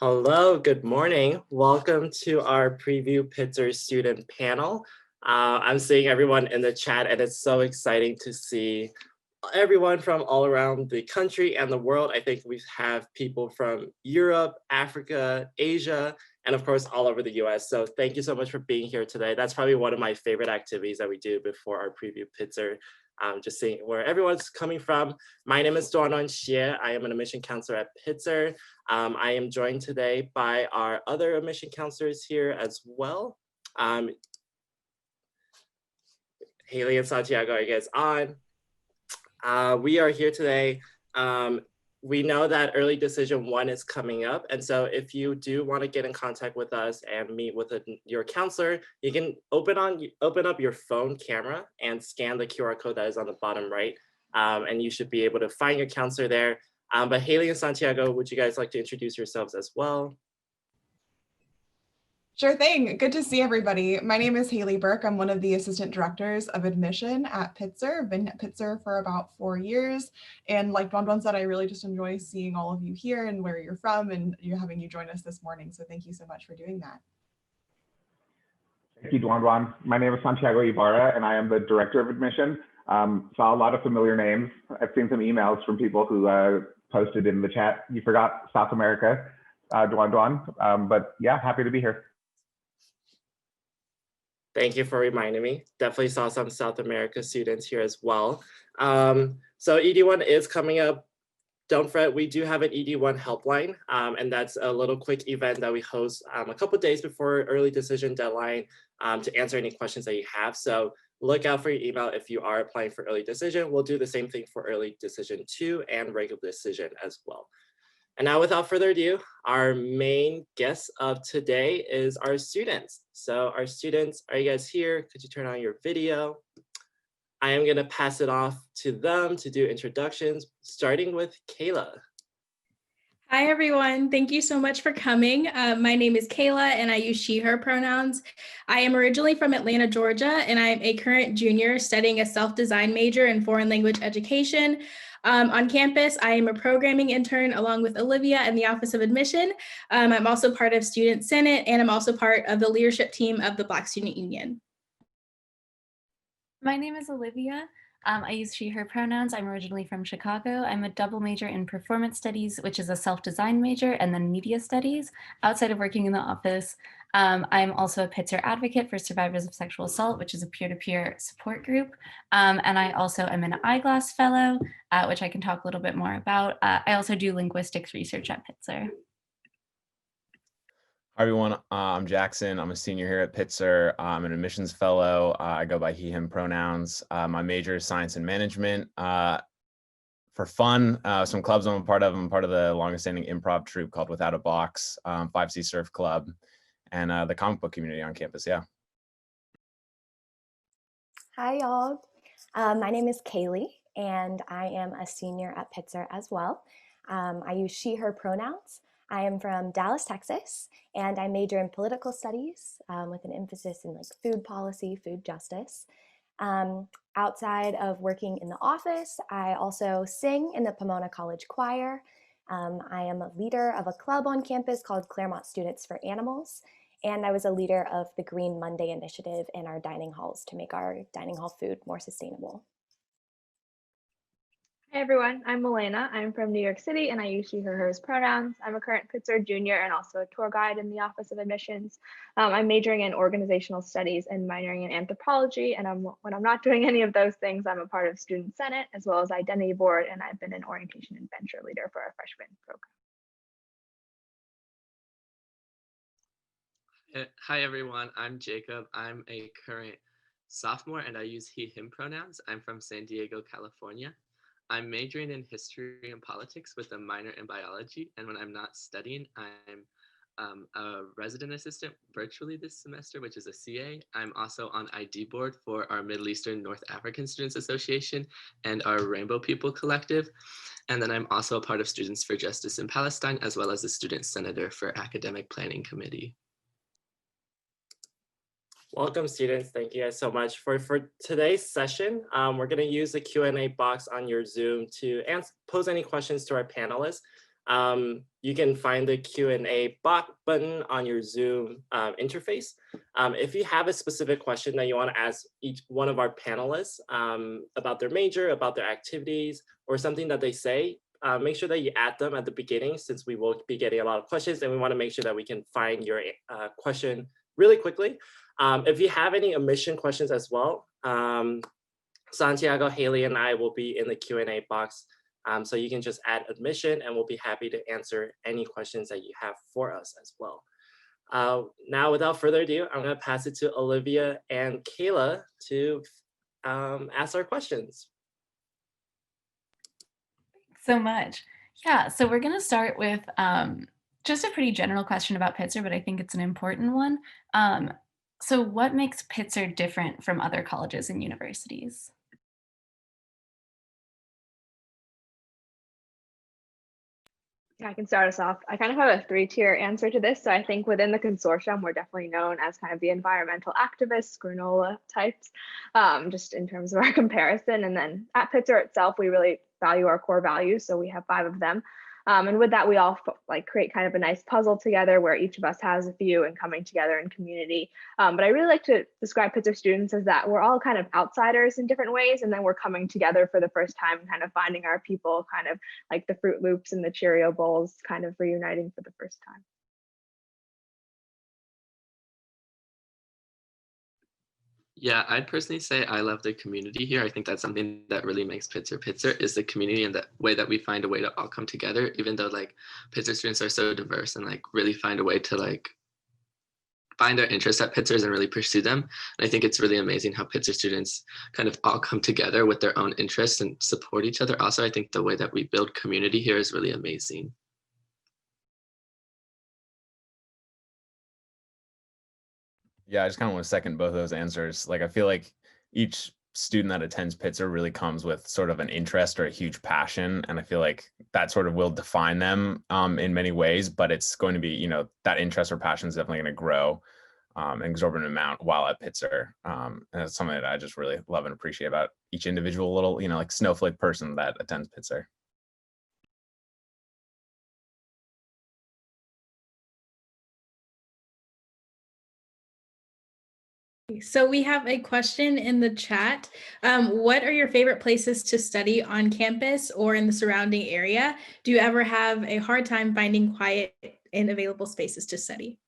Hello, good morning. Welcome to our Preview Pitzer student panel. I'm seeing everyone in the chat and it's so exciting to see everyone from all around the country and the world. I think we have people from Europe, Africa, Asia, and of course, all over the US. So thank you so much for being here today. That's probably one of my favorite activities that we do before our Preview Pitzer. Just seeing where everyone's coming from. My name is Duanon Xie. I am an admission counselor at Pitzer. I am joined today by our other admission counselors here as well. Haley and Santiago, are you guys on? We are here today. We know that early decision 1 is coming up. And so if you do want to get in contact with us and meet with your counselor, you can open up your phone camera and scan the QR code that is on the bottom right. And you should be able to find your counselor there. But Haley and Santiago, would you guys like to introduce yourselves as well? Sure thing. Good to see everybody. My name is Haley Burke. I'm one of the assistant directors of admission at Pitzer. I've been at Pitzer for about 4 years. And like Duan said, I really just enjoy seeing all of you here and where you're from and having you join us this morning. So thank you so much for doing that. Thank you, Duan. My name is Santiago Ibarra, and I am the director of admission. Saw a lot of familiar names. I've seen some emails from people who posted in the chat. You forgot South America, Duan. But yeah, happy to be here. Thank you for reminding me. Definitely saw some South America students here as well. So ED1 is coming up. Don't fret, we do have an ED1 helpline, and that's a little quick event that we host a couple days before early decision deadline to answer any questions that you have. So look out for your email if you are applying for early decision. We'll do the same thing for early decision 2 and regular decision as well. And now without further ado, our main guest of today is our students. So our students, are you guys here? Could you turn on your video? I am gonna pass it off to them to do introductions, starting with Kayla. Hi, everyone. Thank you so much for coming. My name is Kayla, and I use she, her pronouns. I am originally from Atlanta, Georgia, and I'm a current junior studying a self-design major in foreign language education. On campus, I am a programming intern along with Olivia in the Office of Admission. I'm also part of Student Senate, and I'm also part of the leadership team of the Black Student Union. My name is Olivia. I use she, her pronouns. I'm originally from Chicago. I'm a double major in performance studies, which is a self-design major, and then media studies. Outside of working in the office, I'm also a Pitzer advocate for survivors of sexual assault, which is a peer-to-peer support group. And I also am an Eyeglass Fellow, which I can talk a little bit more about. I also do linguistics research at Pitzer. Hi everyone, I'm Jackson. I'm a senior here at Pitzer. I'm an admissions fellow. I go by he, him pronouns. My major is science and management. For fun, some clubs I'm a part of. I'm part of the longest standing improv troupe called Without a Box, 5C Surf Club, and the comic book community on campus, yeah. Hi y'all, my name is Kaylee and I am a senior at Pitzer as well. I use she, her pronouns. I am from Dallas, Texas, and I major in political studies with an emphasis in like food policy, food justice. Outside of working in the office, I also sing in the Pomona College Choir. I am a leader of a club on campus called Claremont Students for Animals, and I was a leader of the Green Monday initiative in our dining halls to make our dining hall food more sustainable. Hey everyone, I'm Milena. I'm from New York City and I use she, her, hers pronouns. I'm a current Pitzer junior and also a tour guide in the Office of Admissions. I'm majoring in organizational studies and minoring in anthropology. And when I'm not doing any of those things, I'm a part of Student Senate as well as Identity Board. And I've been an orientation and venture leader for our freshman program. Hi everyone, I'm Jacob. I'm a current sophomore and I use he, him pronouns. I'm from San Diego, California. I'm majoring in history and politics with a minor in biology, and when I'm not studying, I'm a resident assistant virtually this semester, which is a CA. I'm also on ID board for our Middle Eastern North African Students Association and our Rainbow People Collective. And then I'm also a part of Students for Justice in Palestine, as well as a student senator for Academic Planning Committee. Welcome students, thank you guys so much. For today's session, we're gonna use the Q&A box on your Zoom to pose any questions to our panelists. You can find the Q&A button on your Zoom interface. If you have a specific question that you want to ask each one of our panelists about their major, about their activities, or something that they say, make sure that you add them at the beginning, since we will be getting a lot of questions, and we want to make sure that we can find your question really quickly. If you have any omission questions as well, Santiago, Haley, and I will be in the Q&A box. So you can just add admission, and we'll be happy to answer any questions that you have for us as well. Now, without further ado, I'm going to pass it to Olivia and Kayla to ask our questions. So much. Yeah, so we're going to start with just a pretty general question about Pitzer, but I think it's an important one. So what makes Pitzer different from other colleges and universities? I can start us off. I kind of have a 3-tier answer to this. So I think within the consortium, we're definitely known as kind of the environmental activists, granola types, just in terms of our comparison. And then at Pitzer itself, we really value our core values. So we have 5 of them. And with that, we all create kind of a nice puzzle together where each of us has a few and coming together in community. But I really like to describe Pitzer students as that we're all kind of outsiders in different ways, and then we're coming together for the first time, kind of finding our people, kind of like the Fruit Loops and the Cheerio bowls, kind of reuniting for the first time. Yeah, I'd personally say I love the community here. I think that's something that really makes Pitzer is the community, and the way that we find a way to all come together, even though like Pitzer students are so diverse, and like really find a way to like find their interests at Pitzers and really pursue them. And I think it's really amazing how Pitzer students kind of all come together with their own interests and support each other. Also, I think the way that we build community here is really amazing. Yeah, I just kind of want to second both of those answers. Like, I feel like each student that attends Pitzer really comes with sort of an interest or a huge passion. And I feel like that sort of will define them in many ways, but it's going to be, you know, that interest or passion is definitely going to grow an exorbitant amount while at Pitzer. And it's something that I just really love and appreciate about each individual little, you know, like snowflake person that attends Pitzer. So we have a question in the chat. What are your favorite places to study on campus or in the surrounding area? Do you ever have a hard time finding quiet and available spaces to study?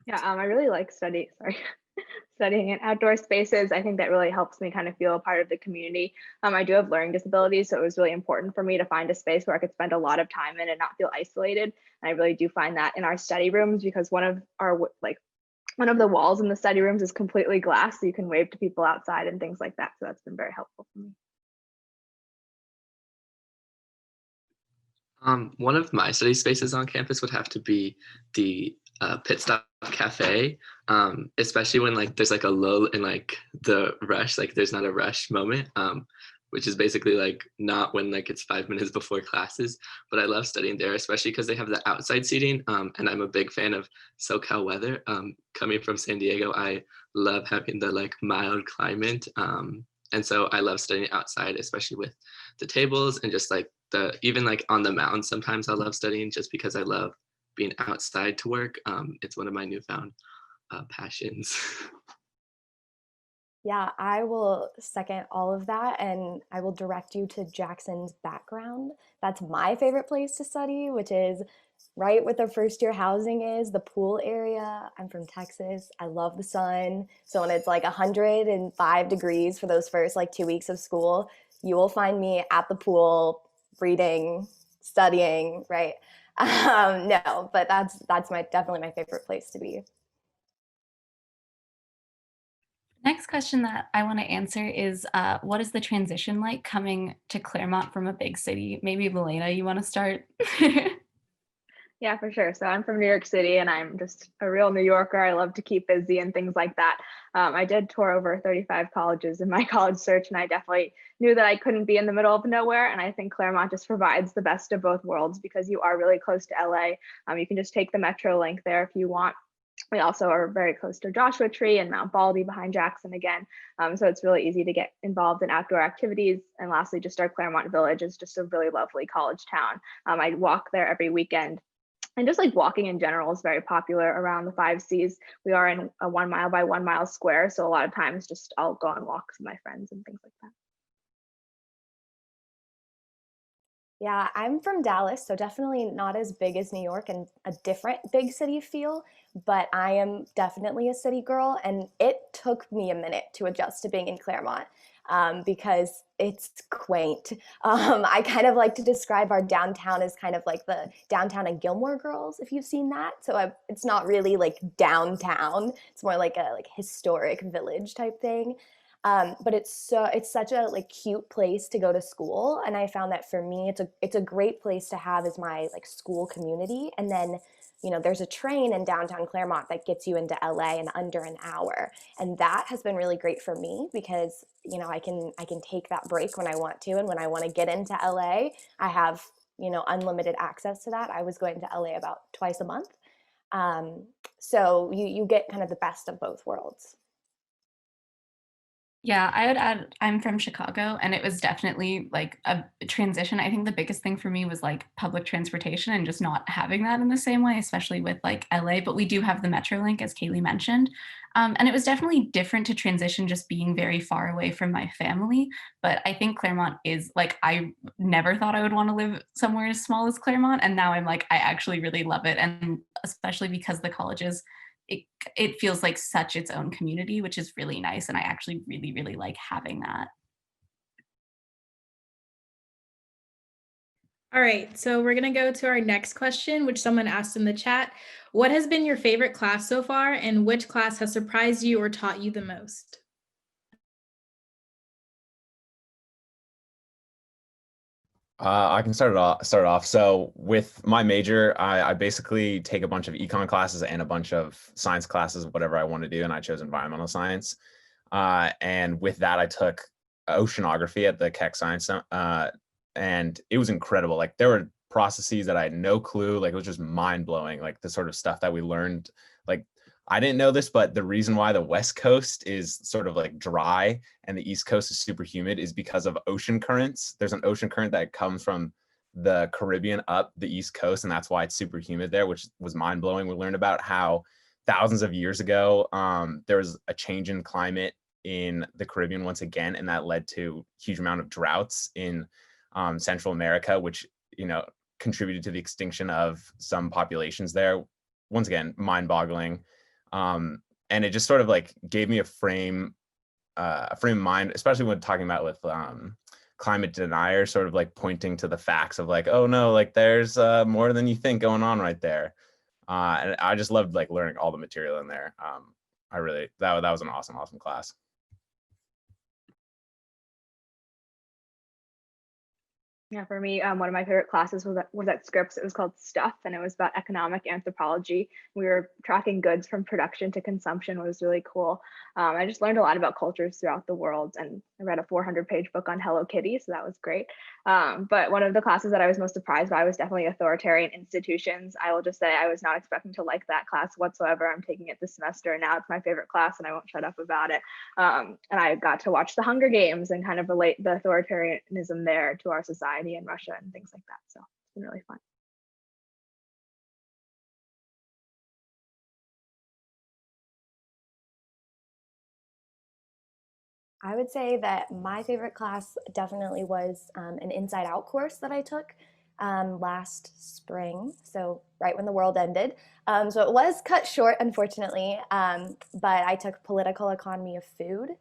Yeah, I really like studying in outdoor spaces. I think that really helps me kind of feel a part of the community. I do have learning disabilities, so it was really important for me to find a space where I could spend a lot of time in and not feel isolated. And I really do find that in our study rooms, because one of the walls in the study rooms is completely glass, so you can wave to people outside and things like that. So that's been very helpful for me. One of my study spaces on campus would have to be the Pit Stop Cafe, especially when like there's like a lull in like the rush, like there's not a rush moment, which is basically like not when like it's 5 minutes before classes. But I love studying there, especially because they have the outside seating, and I'm a big fan of SoCal weather. Coming from San Diego, I love having the like mild climate, and so I love studying outside, especially with the tables and just like even like on the mountain. Sometimes I love studying just because I love being outside to work. It's one of my newfound passions. Yeah, I will second all of that, and I will direct you to Jackson's background. That's my favorite place to study, which is right where the first year housing is, the pool area. I'm from Texas. I love the sun. So when it's like 105 degrees for those first like 2 weeks of school, you will find me at the pool reading, studying, right? No, but that's definitely my favorite place to be. Next question that I want to answer is, what is the transition like coming to Claremont from a big city? Maybe Milena, you want to start? Yeah, for sure. So I'm from New York City, and I'm just a real New Yorker. I love to keep busy and things like that. I did tour over 35 colleges in my college search, and I definitely knew that I couldn't be in the middle of nowhere. And I think Claremont just provides the best of both worlds, because you are really close to LA. You can just take the Metro link there if you want. We also are very close to Joshua Tree and Mount Baldy behind Jackson again. So it's really easy to get involved in outdoor activities. And lastly, just our Claremont Village is just a really lovely college town. I walk there every weekend. And just like walking in general is very popular around the 5 Cs. We are in a 1 mile by 1 mile square. So a lot of times just I'll go on walks with my friends and things like that. Yeah, I'm from Dallas, so definitely not as big as New York and a different big city feel, but I am definitely a city girl, and it took me a minute to adjust to being in Claremont because it's quaint. I kind of like to describe our downtown as kind of like the downtown of Gilmore Girls, if you've seen that. So it's not really like downtown; it's more like a historic village type thing. But it's such a like cute place to go to school, and I found that for me it's a great place to have as my like school community. And then there's a train in downtown Claremont that gets you into LA in under an hour, and that has been really great for me because I can take that break when I want to, and when I want to get into LA I have unlimited access to that. I was going to LA about twice a month, so you get kind of the best of both worlds. Yeah, I would add, I'm from Chicago, and it was definitely like a transition. I think the biggest thing for me was like public transportation and just not having that in the same way, especially with like LA, but we do have the Metrolink, as Kaylee mentioned. And it was definitely different to transition just being very far away from my family. But I think Claremont is like, I never thought I would want to live somewhere as small as Claremont. And now I'm like, I actually really love it. And especially because the colleges, it feels like such its own community, which is really nice. And I actually really, really like having that. All right, so we're gonna go to our next question, which someone asked in the chat. What has been your favorite class so far, and which class has surprised you or taught you the most? I can start off. So with my major, I basically take a bunch of econ classes and a bunch of science classes, whatever I want to do, and I chose environmental science. And with that, I took oceanography at the Keck Science, and it was incredible. Like there were processes that I had no clue. Like it was just mind blowing. Like the sort of stuff that we learned. Like I didn't know this, but the reason why the West Coast is sort of like dry and the East Coast is super humid is because of ocean currents. There's an ocean current that comes from the Caribbean up the East Coast, and that's why it's super humid there, which was mind blowing. We learned about how thousands of years ago, there was a change in climate in the Caribbean once again, and that led to a huge amount of droughts in Central America, which contributed to the extinction of some populations there. Once again, mind-boggling. And it just sort of like gave me a frame of mind, especially when talking about with climate deniers, sort of like pointing to the facts of like, oh no, like there's more than you think going on right there. And I just loved like learning all the material in there. That was an awesome class. Yeah, for me, one of my favorite classes was at Scripps. It was called Stuff, and it was about economic anthropology. We were tracking goods from production to consumption. It was really cool. I just learned a lot about cultures throughout the world, and I read a 400-page book on Hello Kitty, so that was great. But one of the classes that I was most surprised by was definitely authoritarian institutions. I will just say I was not expecting to like that class whatsoever. I'm taking it this semester, and now it's my favorite class, and I won't shut up about it. And I got to watch the Hunger Games and kind of relate the authoritarianism there to our society in Russia and things like that. So it's been really fun. I would say that my favorite class definitely was an Inside Out course that I took last spring, so right when the world ended. So it was cut short, unfortunately, but I took Political Economy of Food.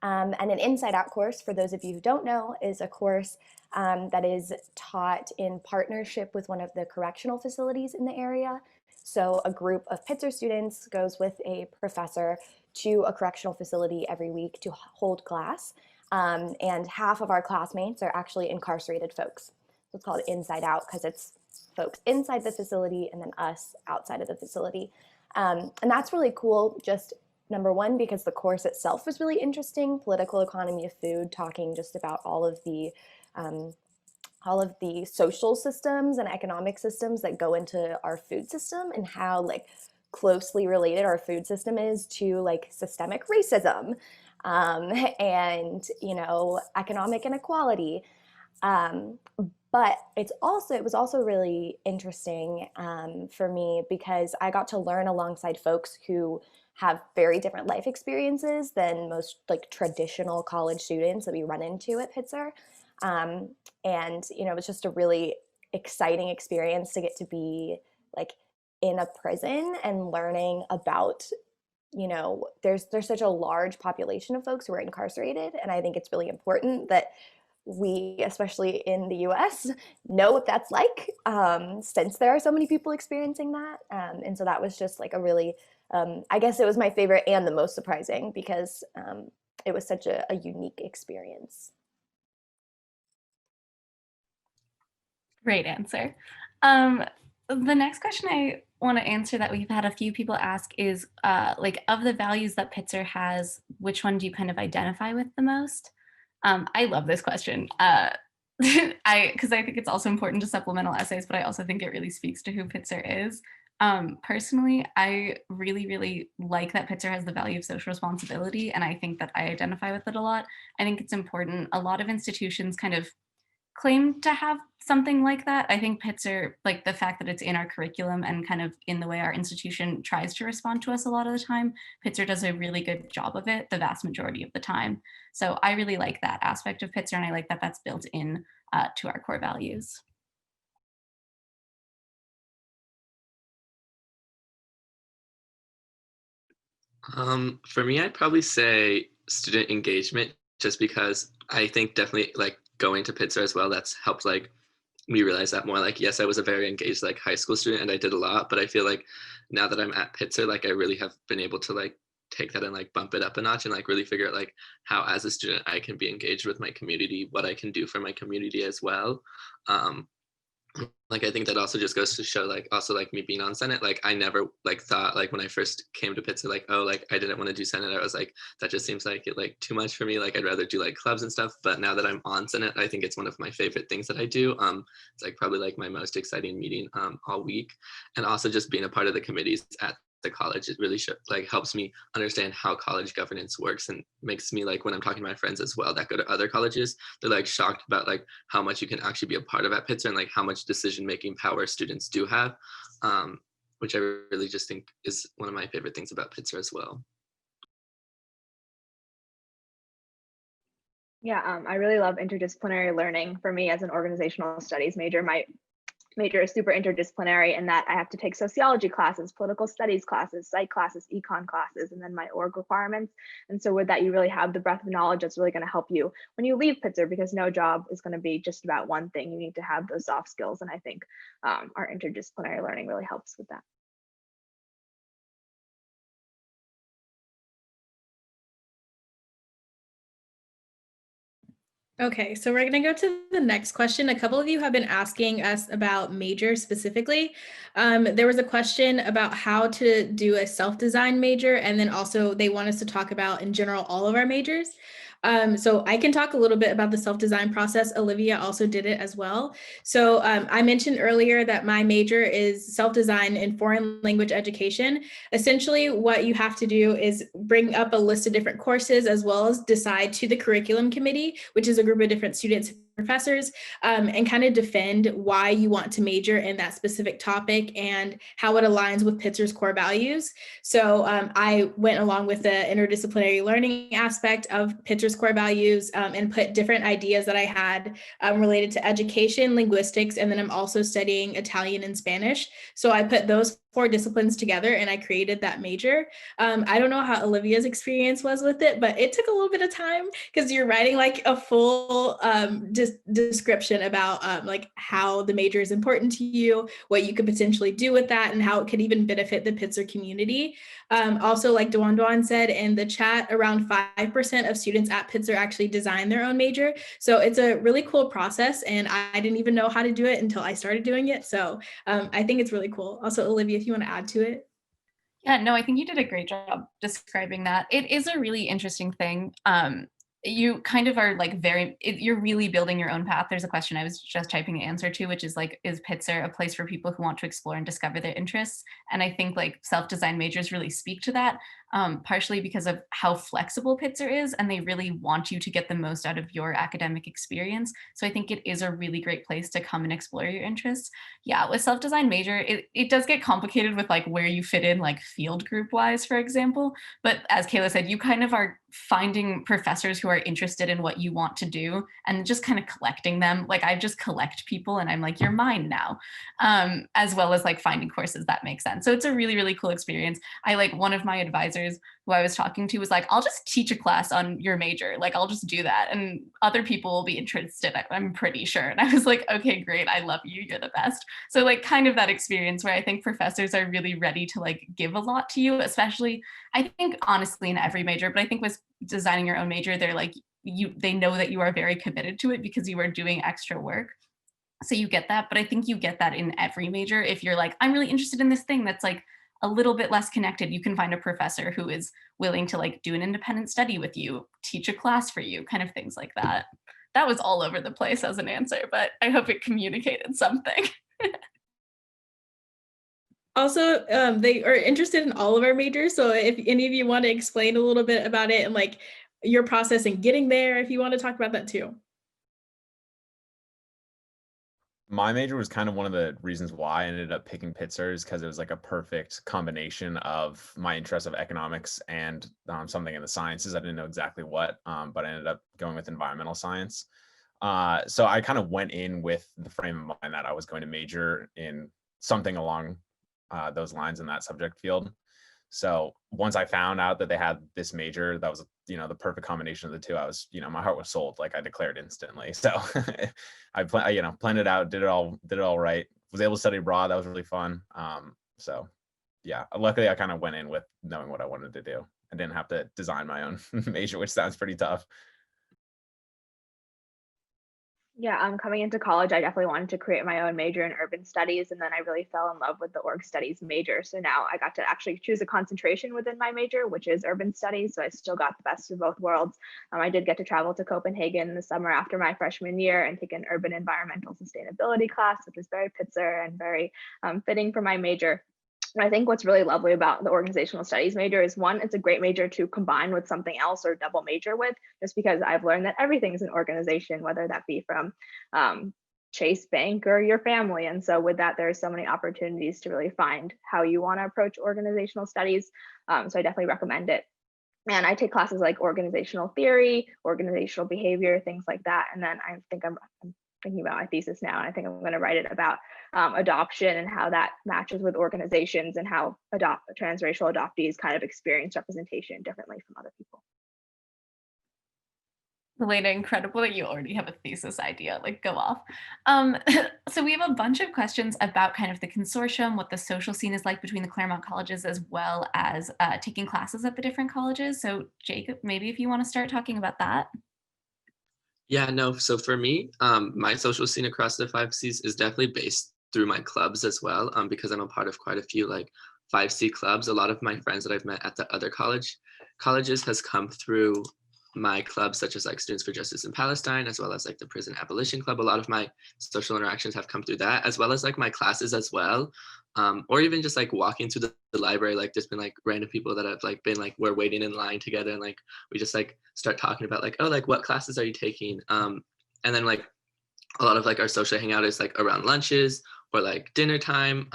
And an Inside Out course, for those of you who don't know, is a course that is taught in partnership with one of the correctional facilities in the area. So a group of Pitzer students goes with a professor to a correctional facility every week to hold class. And half of our classmates are actually incarcerated folks. So it's called Inside Out because it's folks inside the facility and then us outside of the facility. And that's really cool, just number one, because the course itself was really interesting, Political Economy of Food, talking just about all of the social systems and economic systems that go into our food system and how like closely related our food system is to like systemic racism and, you know, economic inequality. But it was also really interesting for me because I got to learn alongside folks who have very different life experiences than most like traditional college students that we run into at Pitzer. And, you know, it was just a really exciting experience to get to be like in a prison and learning about, you know, there's such a large population of folks who are incarcerated. And I think it's really important that we, especially in the US, know what that's like, since there are so many people experiencing that. And so that was just like a really, I guess it was my favorite and the most surprising because it was such a unique experience. Great answer. The next question I want to answer that we've had a few people ask is like, of the values that Pitzer has, which one do you kind of identify with the most? I love this question because I think it's also important to supplemental essays, but I also think it really speaks to who Pitzer is. Personally, I really, really like that Pitzer has the value of social responsibility, and I think that I identify with it a lot. I think it's important. A lot of institutions kind of claim to have something like that. I think Pitzer, like the fact that it's in our curriculum and kind of in the way our institution tries to respond to us a lot of the time, Pitzer does a really good job of it the vast majority of the time. So I really like that aspect of Pitzer, and I like that that's built in to our core values. For me, I'd probably say student engagement, just because I think definitely like going to Pitzer as well, that's helped like me realize that more. Like, yes, I was a very engaged like high school student and I did a lot, but I feel like now that I'm at Pitzer, like I really have been able to like take that and like bump it up a notch and like really figure out like how as a student I can be engaged with my community, what I can do for my community as well. Like I think that also just goes to show like also like me being on Senate, like I never like thought like when I first came to Pitzer like, oh, like I didn't want to do Senate. I was like, that just seems like it like too much for me. Like I'd rather do like clubs and stuff. But now that I'm on Senate, I think it's one of my favorite things that I do. It's like probably like my most exciting meeting all week. And also just being a part of the committees at the college, it really like helps me understand how college governance works, and makes me like when I'm talking to my friends as well that go to other colleges, they're like shocked about like how much you can actually be a part of at Pitzer and like how much decision making power students do have, which I really just think is one of my favorite things about Pitzer as well. Yeah, I really love interdisciplinary learning. For me as an organizational studies major, my major is super interdisciplinary in that I have to take sociology classes, political studies classes, psych classes, econ classes, and then my org requirements. And so with that, you really have the breadth of knowledge that's really going to help you when you leave Pitzer, because no job is going to be just about one thing. You need to have those soft skills. And I think our interdisciplinary learning really helps with that. Okay, so we're going to go to the next question. A couple of you have been asking us about major specifically. There was a question about how to do a self-design major, and then also they want us to talk about in general all of our majors. So I can talk a little bit about the self-design process. Olivia also did it as well. So I mentioned earlier that my major is self-design in foreign language education. Essentially, what you have to do is bring up a list of different courses, as well as decide to the curriculum committee, which is a group of different students, professors, and kind of defend why you want to major in that specific topic and how it aligns with Pitzer's core values. So I went along with the interdisciplinary learning aspect of Pitzer's core values and put different ideas that I had related to education, linguistics, and then I'm also studying Italian and Spanish. So I put those 4 disciplines together and I created that major. I don't know how Olivia's experience was with it, but it took a little bit of time because you're writing like a full description about like how the major is important to you, what you could potentially do with that, and how it could even benefit the Pitzer community. Also, like Duan said in the chat, around 5% of students at Pitzer actually design their own major. So it's a really cool process, and I didn't even know how to do it until I started doing it. So I think it's really cool. Also, Olivia, if you want to add to it. Yeah, no, I think you did a great job describing that. It is a really interesting thing. you kind of are like you're really building your own path. There's a question I was just typing an answer to, which is like, is Pitzer a place for people who want to explore and discover their interests? And I think like self-design majors really speak to that, partially because of how flexible Pitzer is, and they really want you to get the most out of your academic experience. So I think it is a really great place to come and explore your interests. Yeah, with self-design major, it does get complicated with like where you fit in like field group wise, for example. But as Kayla said, you kind of are finding professors who are interested in what you want to do and just kind of collecting them. Like I just collect people and I'm like, you're mine now, as well as like finding courses that make sense. So it's a really, really cool experience. I like one of my advisors who I was talking to was like, I'll just teach a class on your major. Like, I'll just do that. And other people will be interested, I'm pretty sure. And I was like, okay, great. I love you. You're the best. So like kind of that experience where I think professors are really ready to like give a lot to you, especially I think honestly in every major, but I think with designing your own major, they're like, they know that you are very committed to it because you are doing extra work. So you get that, but I think you get that in every major. If you're like, I'm really interested in this thing that's like a little bit less connected, you can find a professor who is willing to like do an independent study with you, teach a class for you, kind of things like that. That was all over the place as an answer, but I hope it communicated something. Also, they are interested in all of our majors. So if any of you want to explain a little bit about it and like your process in getting there, if you want to talk about that too. My major was kind of one of the reasons why I ended up picking Pitzer, because it was like a perfect combination of my interest of economics and something in the sciences. I didn't know exactly what, but I ended up going with environmental science. So I kind of went in with the frame of mind that I was going to major in something along those lines in that subject field. So once I found out that they had this major, that was, the perfect combination of the two. I was, my heart was sold. Like I declared instantly. So I planned it out, did it all right. Was able to study abroad. That was really fun. So yeah, luckily I kind of went in with knowing what I wanted to do. I didn't have to design my own major, which sounds pretty tough. Yeah, coming into college, I definitely wanted to create my own major in urban studies, and then I really fell in love with the org studies major. So now I got to actually choose a concentration within my major, which is urban studies. So I still got the best of both worlds. I did get to travel to Copenhagen in the summer after my freshman year and take an urban environmental sustainability class, which was very Pitzer and very fitting for my major. I think what's really lovely about the organizational studies major is, one, it's a great major to combine with something else or double major with, just because I've learned that everything's an organization, whether that be from Chase Bank or your family. And so with that, there's so many opportunities to really find how you want to approach organizational studies. So I definitely recommend it. And I take classes like organizational theory, organizational behavior, things like that. And then I think I'm thinking about my thesis now, and I think I'm going to write it about adoption and how that matches with organizations and how transracial adoptees kind of experience representation differently from other people. Elena, incredible that you already have a thesis idea, like go off. So we have a bunch of questions about kind of the consortium, what the social scene is like between the Claremont colleges, as well as taking classes at the different colleges. So Jacob, maybe if you want to start talking about that. Yeah, no, so for me, my social scene across the 5Cs is definitely based through my clubs as well, because I'm a part of quite a few like 5C clubs. A lot of my friends that I've met at the other colleges has come through my clubs, such as like Students for Justice in Palestine, as well as like the Prison Abolition Club. A lot of my social interactions have come through that, as well as like my classes as well. Or even just like walking through the library, like there's been like random people that have like been like, we're waiting in line together, and like we just like start talking about like, oh, like what classes are you taking? And then like a lot of like our social hangout is like around lunches or like dinner time,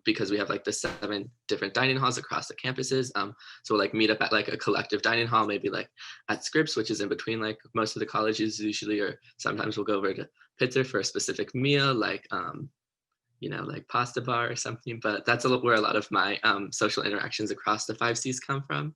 because we have like the 7 different dining halls across the campuses. So we'll like meet up at like a collective dining hall, maybe like at Scripps, which is in between like most of the colleges usually, or sometimes we'll go over to Pitzer for a specific meal, like like pasta bar or something. But that's where a lot of my social interactions across the 5Cs come from.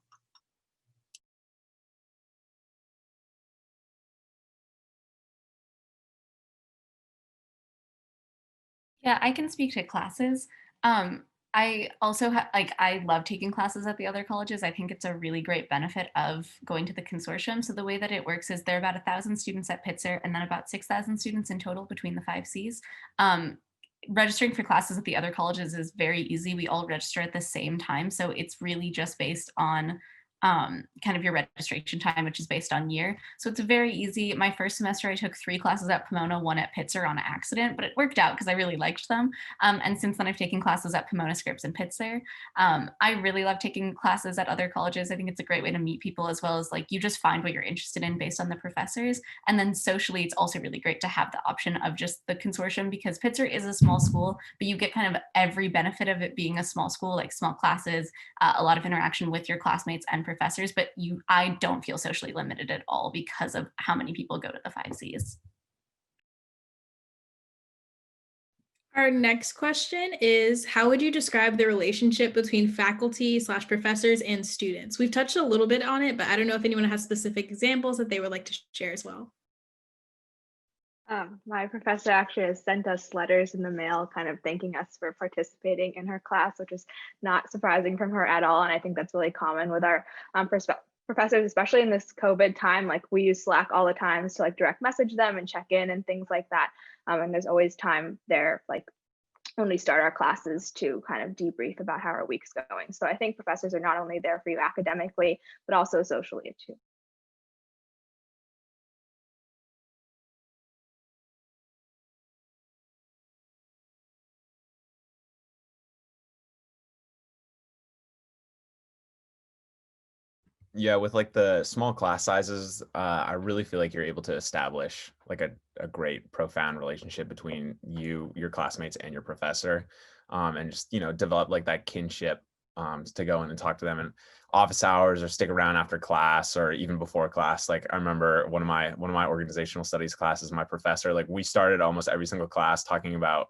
Yeah, I can speak to classes. I also I love taking classes at the other colleges. I think it's a really great benefit of going to the consortium. So the way that it works is there are about 1,000 students at Pitzer and then about 6,000 students in total between the 5Cs. Registering for classes at the other colleges is very easy. We all register at the same time. So it's really just based on kind of your registration time, which is based on year. So it's very easy. My first semester, I took 3 classes at Pomona, 1 at Pitzer on accident, but it worked out because I really liked them. And since then I've taken classes at Pomona, Scripps, and Pitzer. I really love taking classes at other colleges. I think it's a great way to meet people, as well as like you just find what you're interested in based on the professors. And then socially, it's also really great to have the option of just the consortium, because Pitzer is a small school, but you get kind of every benefit of it being a small school, like small classes, a lot of interaction with your classmates and professors, but I don't feel socially limited at all because of how many people go to the 5 Cs. Our next question is, how would you describe the relationship between faculty/professors and students? We've touched a little bit on it, but I don't know if anyone has specific examples that they would like to share as well. My professor actually has sent us letters in the mail kind of thanking us for participating in her class, which is not surprising from her at all. And I think that's really common with our professors, especially in this COVID time. Like we use Slack all the time to like direct message them and check in and things like that. And there's always time there, like when we start our classes, to kind of debrief about how our week's going. So I think professors are not only there for you academically, but also socially too. Yeah, with like the small class sizes, I really feel like you're able to establish like a great, profound relationship between your classmates, and your professor, and just, develop like that kinship, to go in and talk to them in office hours, or stick around after class, or even before class. Like I remember one of my organizational studies classes, my professor, like we started almost every single class talking about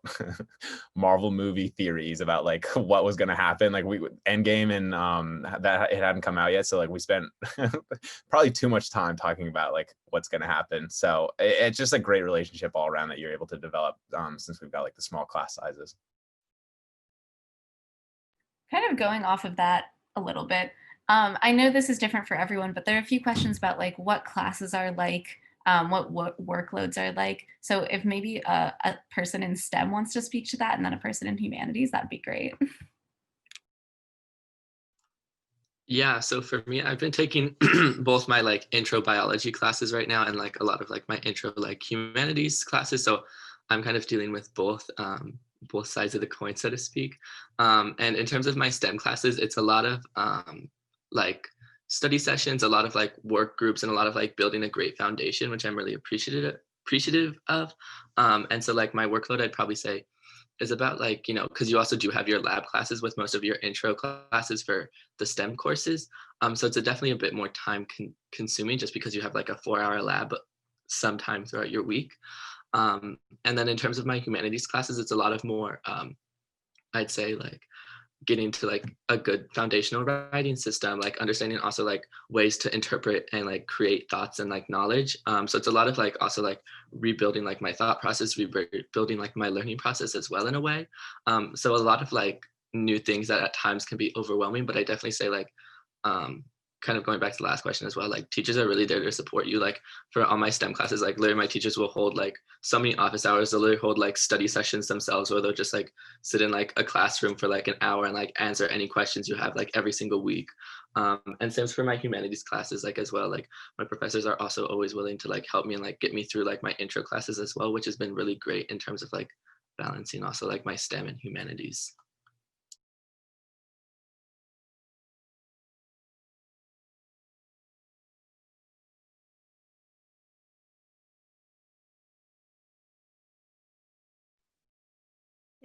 Marvel movie theories about like what was going to happen. Like Endgame, and that it hadn't come out yet, so like we spent probably too much time talking about like what's going to happen. So it's just a great relationship all around that you're able to develop, since we've got like the small class sizes. Kind of going off of that a little bit, I know this is different for everyone, but there are a few questions about like what classes are like, what workloads are like. So if maybe a person in STEM wants to speak to that, and then a person in humanities, that'd be great. Yeah, so for me, I've been taking both my like intro biology classes right now, and like a lot of like my intro like humanities classes. So I'm kind of dealing with both sides of the coin, so to speak. And in terms of my STEM classes, it's a lot of like study sessions, a lot of like work groups, and a lot of like building a great foundation, which I'm really appreciative of. And so like my workload, I'd probably say, is about like, because you also do have your lab classes with most of your intro classes for the STEM courses. So it's definitely a bit more time consuming, just because you have like a 4-hour lab sometime throughout your week. And then in terms of my humanities classes, it's a lot of more, I'd say like getting to like a good foundational writing system, like understanding also like ways to interpret and like create thoughts and like knowledge. So it's a lot of like also like rebuilding like my thought process, rebuilding like my learning process as well in a way. So a lot of like new things that at times can be overwhelming, but I definitely say like, kind of going back to the last question as well, like teachers are really there to support you. Like for all my STEM classes, like literally my teachers will hold like so many office hours. They'll literally hold like study sessions themselves, where they'll just like sit in like a classroom for like an hour and like answer any questions you have like every single week. And same for my humanities classes, like as well, like my professors are also always willing to like help me and like get me through like my intro classes as well, which has been really great in terms of like balancing also like my STEM and humanities.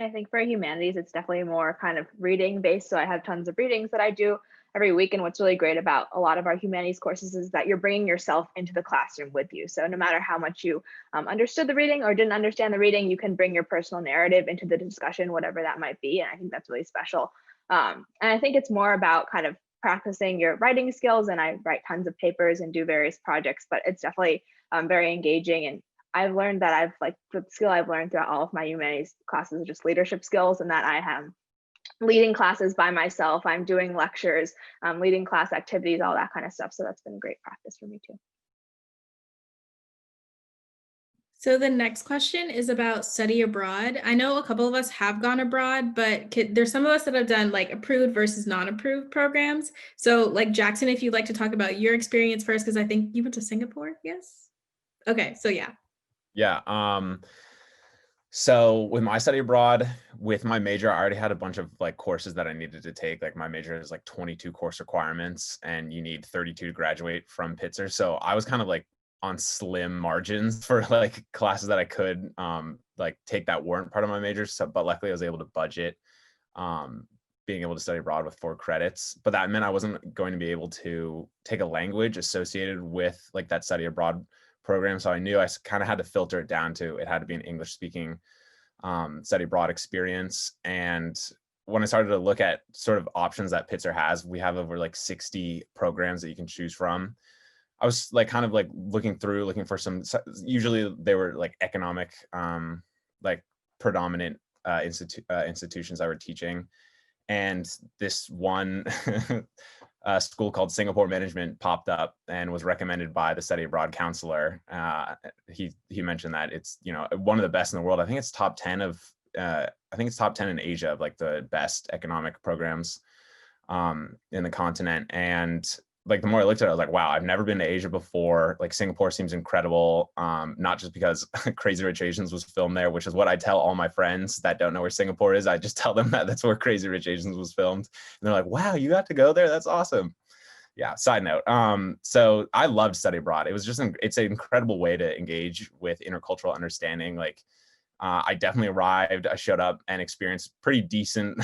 I think for humanities, it's definitely more kind of reading based. So I have tons of readings that I do every week. And what's really great about a lot of our humanities courses is that you're bringing yourself into the classroom with you. So no matter how much you understood the reading or didn't understand the reading, you can bring your personal narrative into the discussion, whatever that might be. And I think that's really special. And I think it's more about kind of practicing your writing skills. And I write tons of papers and do various projects, but it's definitely very engaging. And I've learned that the skill I've learned throughout all of my humanities classes is just leadership skills, and that I am leading classes by myself. I'm doing lectures, leading class activities, all that kind of stuff. So that's been great practice for me too. So the next question is about study abroad. I know a couple of us have gone abroad, but there's some of us that have done like approved versus non-approved programs. So like Jackson, if you'd like to talk about your experience first, because I think you went to Singapore, yes? Okay, so yeah. Yeah. So with my study abroad, with my major, I already had a bunch of like courses that I needed to take. Like my major is like 22 course requirements and you need 32 to graduate from Pitzer. So I was kind of like on slim margins for like classes that I could like take that weren't part of my major. So, but luckily I was able to budget being able to study abroad with 4 credits. But that meant I wasn't going to be able to take a language associated with like that study abroad program. So I knew I kind of had to filter it down to, it had to be an English speaking study abroad experience. And when I started to look at sort of options that Pitzer has, we have over like 60 programs that you can choose from. I was like kind of like looking for some, usually they were like economic, like predominant institutions I were teaching. And this one school called Singapore Management popped up and was recommended by the study abroad counselor. He mentioned that it's, you know, one of the best in the world. I think it's top 10 of, I think it's top 10 in Asia of like the best economic programs in the continent. And like the more I looked at it, I was like, wow, I've never been to Asia before. Like Singapore seems incredible. Not just because Crazy Rich Asians was filmed there, which is what I tell all my friends that don't know where Singapore is. I just tell them that that's where Crazy Rich Asians was filmed. And they're like, wow, you got to go there? That's awesome. Yeah, side note. So I loved study abroad. It was just, it's an incredible way to engage with intercultural understanding. Like I definitely arrived, I showed up and experienced a pretty decent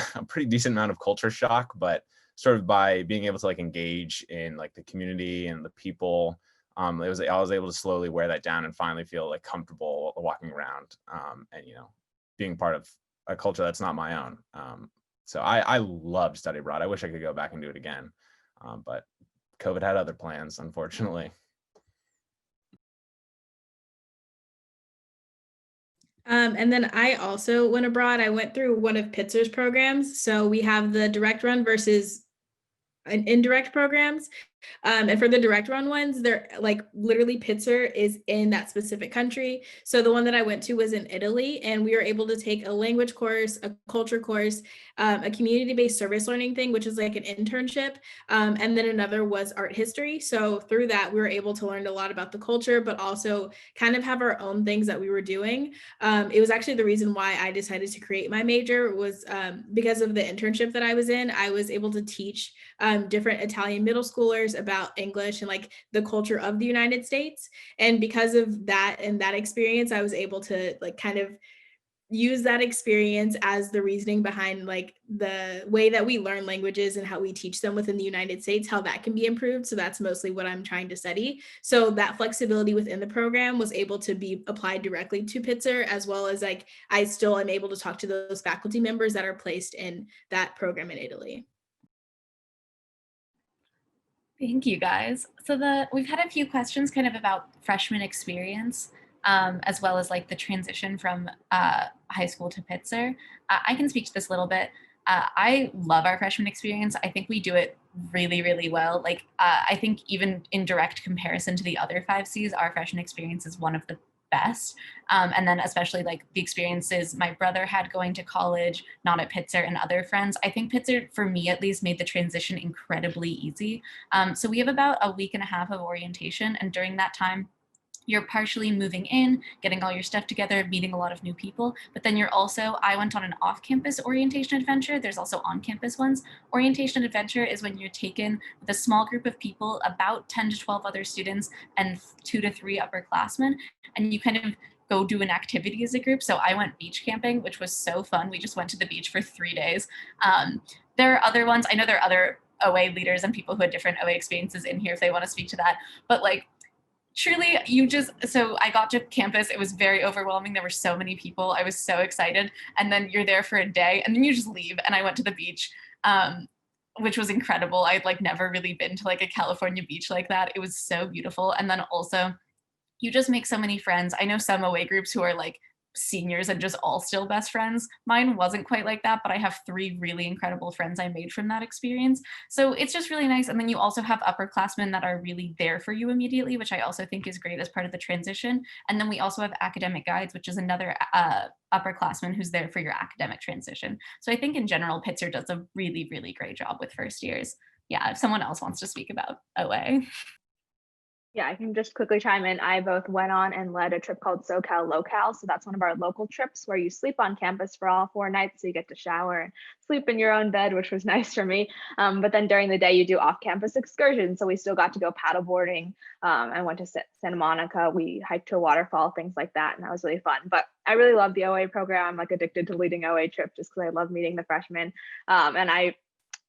amount of culture shock, but sort of by being able to like engage in like the community and the people, I was able to slowly wear that down and finally feel like comfortable walking around and, you know, being part of a culture that's not my own. So I loved study abroad. I wish I could go back and do it again, but COVID had other plans, unfortunately. And then I also went abroad. I went through one of Pitzer's programs. So we have the direct run versus indirect programs. And for the direct run ones, they're like literally Pitzer is in that specific country. So the one that I went to was in Italy, and we were able to take a language course, a culture course, a community-based service learning thing, which is like an internship. And then another was art history. So through that, we were able to learn a lot about the culture, but also kind of have our own things that we were doing. It was actually the reason why I decided to create my major was because of the internship that I was in. I was able to teach different Italian middle schoolers about English and like the culture of the United States. And because of that and that experience, I was able to like kind of use that experience as the reasoning behind like the way that we learn languages and how we teach them within the United States, how that can be improved. So that's mostly what I'm trying to study. So that flexibility within the program was able to be applied directly to Pitzer, as well as like I still am able to talk to those faculty members that are placed in that program in Italy. Thank you, guys. So we've had a few questions kind of about freshman experience, as well as like the transition from high school to Pitzer. I can speak to this a little bit. I love our freshman experience. I think we do it really, really well. Like I think even in direct comparison to the other 5Cs, our freshman experience is one of the best. And then especially like the experiences my brother had going to college, not at Pitzer, and other friends. I think Pitzer, for me at least, made the transition incredibly easy. So we have about a week and a half of orientation. And during that time, you're partially moving in, getting all your stuff together, meeting a lot of new people, but then you're also, I went on an off-campus orientation adventure. There's also on-campus ones. Orientation adventure is when you're taken with a small group of people, about 10 to 12 other students and 2 to 3 upperclassmen, and you kind of go do an activity as a group. So I went beach camping, which was so fun. We just went to the beach for 3 days. There are other ones. I know there are other OA leaders and people who had different OA experiences in here if they want to speak to that, but like, truly, so I got to campus, it was very overwhelming. There were so many people, I was so excited. And then you're there for a day and then you just leave. And I went to the beach, which was incredible. I'd like never really been to like a California beach like that. It was so beautiful. And then also you just make so many friends. I know some OA groups who are like seniors and just all still best friends. Mine wasn't quite like that, but I have 3 really incredible friends I made from that experience. So it's just really nice. And then you also have upperclassmen that are really there for you immediately, which I also think is great as part of the transition. And then we also have academic guides, which is another upperclassman who's there for your academic transition. So I think in general, Pitzer does a really, really great job with first years. Yeah, if someone else wants to speak about OA. Yeah, I can just quickly chime in. I both went on and led a trip called SoCal Locale. So that's one of our local trips where you sleep on campus for all 4 nights. So you get to shower and sleep in your own bed, which was nice for me. But then during the day, you do off-campus excursions. So we still got to go paddleboarding. I went to Santa Monica. We hiked to a waterfall, things like that. And that was really fun. But I really love the OA program. I'm like addicted to leading OA trips just because I love meeting the freshmen.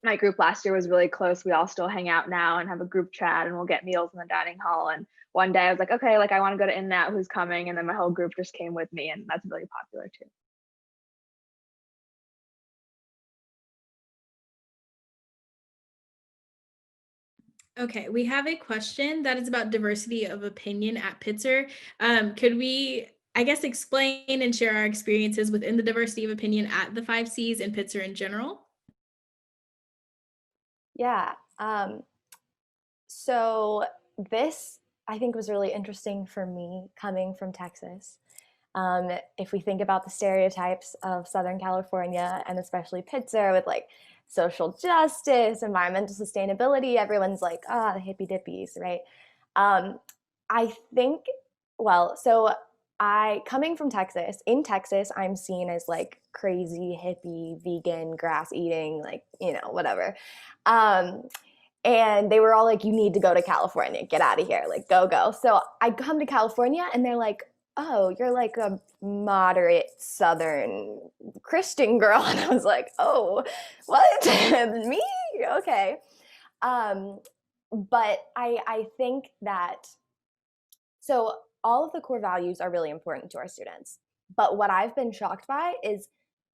My group last year was really close. We all still hang out now and have a group chat, and we'll get meals in the dining hall. And one day I was like, okay, like I want to go to In-N-Out, who's coming? And then my whole group just came with me, and that's really popular too. Okay, we have a question that is about diversity of opinion at Pitzer. Could we, I guess, explain and share our experiences within the diversity of opinion at the 5 Cs and Pitzer in general? Yeah. So this, I think, was really interesting for me coming from Texas. If we think about the stereotypes of Southern California and especially Pitzer with like social justice, environmental sustainability, everyone's like, the hippy dippies, right? I think, well, so coming from Texas, in Texas, I'm seen as like crazy, hippie, vegan, grass eating, like, whatever. And they were all like, you need to go to California, get out of here, like, go. So I come to California and they're like, oh, you're like a moderate Southern Christian girl. And I was like, oh, what? Me? Okay. But I think that, so all of the core values are really important to our students. But what I've been shocked by is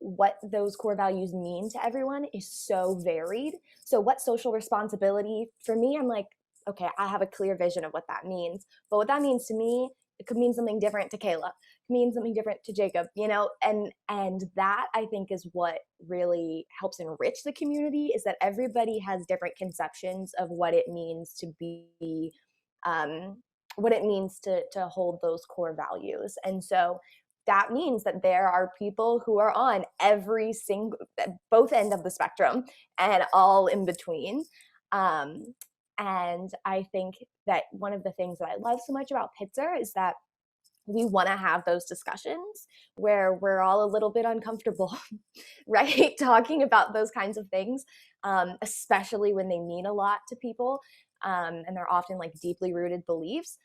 what those core values mean to everyone is so varied. So what social responsibility, for me, I'm like, okay, I have a clear vision of what that means. But what that means to me, it could mean something different to Kayla. It could mean something different to Jacob, and that I think is what really helps enrich the community, is that everybody has different conceptions of what it means to be, what it means to hold those core values. And so that means that there are people who are on both end of the spectrum and all in between. And I think that one of the things that I love so much about Pitzer is that we want to have those discussions where we're all a little bit uncomfortable, right? Talking about those kinds of things, especially when they mean a lot to people, and they're often like deeply rooted beliefs.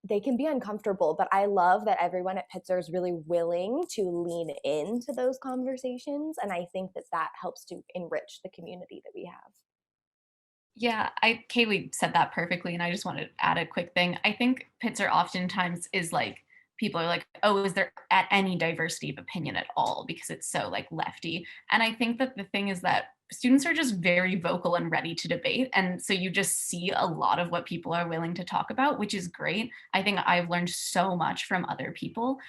They can be uncomfortable, but I love that everyone at Pitzer is really willing to lean into those conversations. And I think that helps to enrich the community that we have. Yeah, Kaylee said that perfectly, and I just want to add a quick thing. I think Pitzer oftentimes is like, people are like, oh, is there at any diversity of opinion at all? Because it's so like lefty. And I think that the thing is that students are just very vocal and ready to debate. And so you just see a lot of what people are willing to talk about, which is great. I think I've learned so much from other people.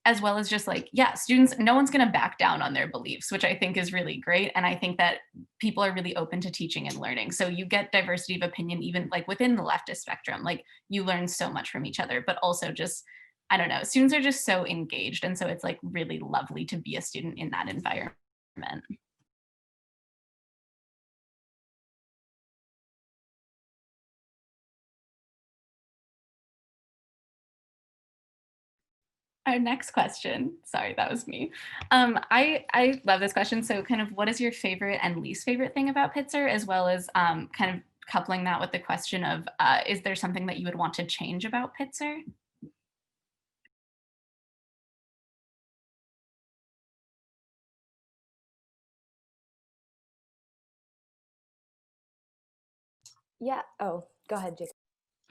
As well as just like, yeah, students, no one's going to back down on their beliefs, which I think is really great. And I think that people are really open to teaching and learning. So you get diversity of opinion, even like within the leftist spectrum, like you learn so much from each other, but also just, I don't know, students are just so engaged. And so it's like really lovely to be a student in that environment. Our next question, sorry, that was me. I love this question. So kind of what is your favorite and least favorite thing about Pitzer, as well as kind of coupling that with the question of, is there something that you would want to change about Pitzer? Yeah, oh, go ahead, Jacob.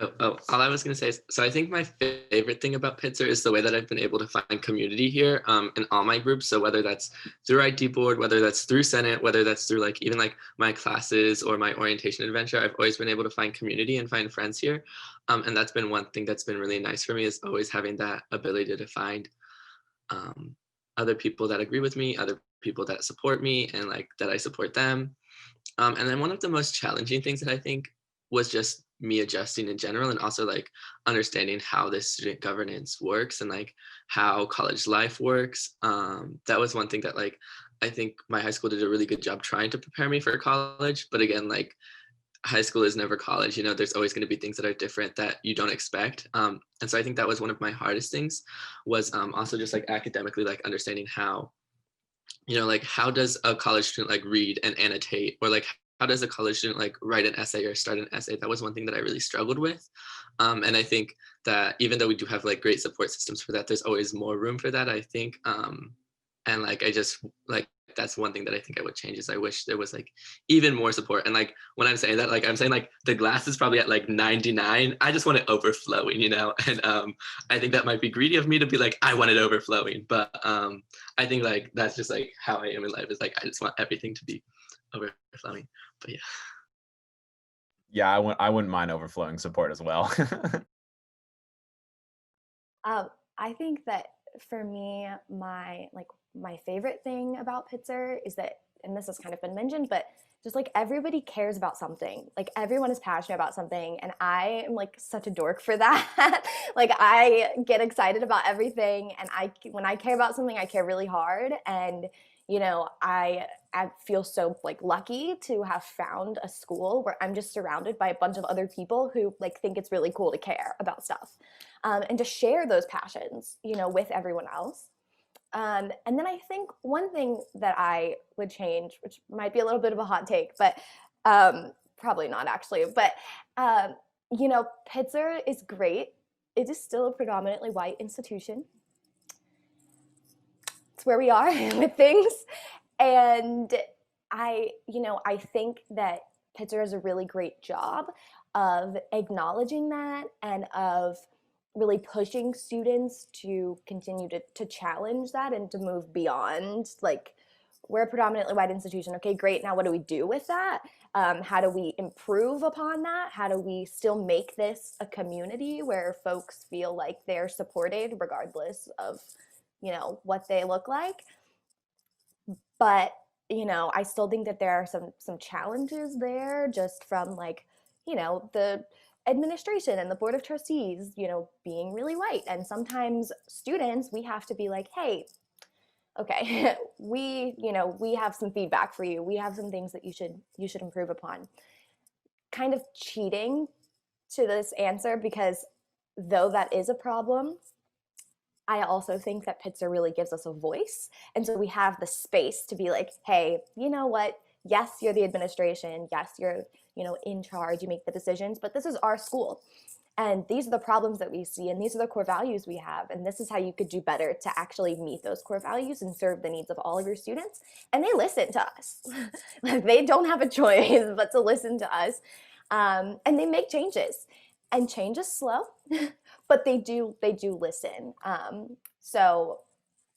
All I was going to say is, so I think my favorite thing about Pitzer is the way that I've been able to find community here in all my groups. So whether that's through ID board, whether that's through Senate, whether that's through like even like my classes or my orientation adventure, I've always been able to find community and find friends here. And that's been one thing that's been really nice for me, is always having that ability to find other people that agree with me, other people that support me, and like that I support them. And then one of the most challenging things that I think was just me adjusting in general, and also like understanding how this student governance works and like how college life works. That was one thing that like I think my high school did a really good job trying to prepare me for college. But again, like high school is never college, there's always going to be things that are different that you don't expect. And so I think that was one of my hardest things, was also just like academically, like understanding how, like how does a college student like read and annotate, or like how does a college student like write an essay or start an essay? That was one thing that I really struggled with. And I think that even though we do have like great support systems for that, there's always more room for that, I think. And like, I just like, that's one thing that I think I would change, is I wish there was like even more support. And like, when I'm saying that, like, I'm saying like the glass is probably at like 99. I just want it overflowing, And I think that might be greedy of me to be like, I want it overflowing. But I think like, that's just like how I am in life, is like, I just want everything to be overflowing. But yeah. Yeah, I wouldn't mind overflowing support as well. I think that for me, my favorite thing about Pitzer is that, and this has kind of been mentioned, but just like everybody cares about something. Like everyone is passionate about something, and I am like such a dork for that. Like I get excited about everything, and when I care about something, I care really hard. And I feel so like lucky to have found a school where I'm just surrounded by a bunch of other people who like think it's really cool to care about stuff, and to share those passions, with everyone else. And then I think one thing that I would change, which might be a little bit of a hot take, but probably not actually, but Pitzer is great. It is still a predominantly white institution. It's where we are with things. And I think that Pitzer does a really great job of acknowledging that, and of really pushing students to continue to challenge that and to move beyond, like, we're a predominantly white institution. Okay, great. Now what do we do with that? How do we improve upon that? How do we still make this a community where folks feel like they're supported regardless of, what they look like? But, I still think that there are some challenges there, just from like, the administration and the board of trustees, being really white. And sometimes students, we have to be like, hey, okay, we have some feedback for you. We have some things that you should improve upon. Kind of cheating to this answer, because though that is a problem, I also think that Pitzer really gives us a voice. And so we have the space to be like, hey, you know what? Yes, you're the administration. Yes, you're, in charge. You make the decisions, but this is our school. And these are the problems that we see, and these are the core values we have. And this is how you could do better to actually meet those core values and serve the needs of all of your students. And they listen to us. They don't have a choice but to listen to us. And they make changes. And change is slow, but they do listen. So